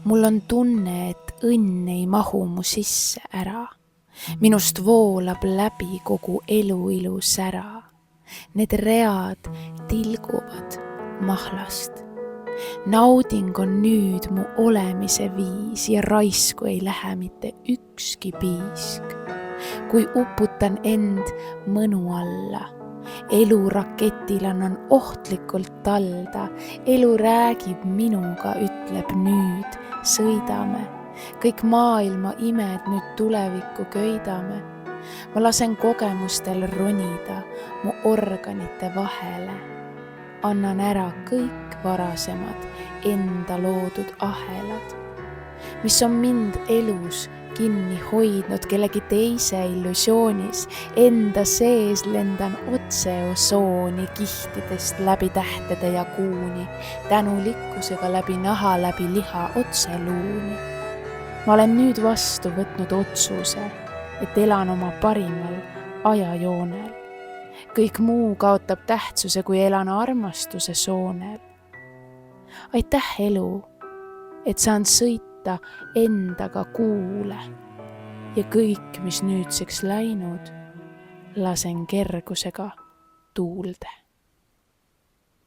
Mul on tunne, et õnn ei mahu mu sisse ära. Minust voolab läbi kogu elu ilus ära. Need read tilguvad mahlast. Nauding on nüüd mu olemise viis ja raisku ei lähe mitte ükski piisk. Kui uputan end mõnu alla, elu raketil annan ohtlikult talda, elu räägib minuga, ütleb nüüd sõidame, kõik maailma imed nüüd tulevikku köidame. Ma lasen kogemustel ronida mu organite vahele, annan ära kõik varasemad enda loodud ahelad, mis on mind elus kinni hoidnud kellegi teise illusioonis. Enda sees lendan otse osooni kihtidest läbi tähtede ja kuuni, tänulikkusega läbi naha, läbi liha otse luuni. Ma olen nüüd vastu võtnud otsuse, et elan oma parimal ajajoonel. Kõik muu kaotab tähtsuse, kui elan armastuse soonel. Aitäh elu, et saan sõita endaga kuule ja kõik, mis nüüdseks läinud, lasen kergusega tuulde.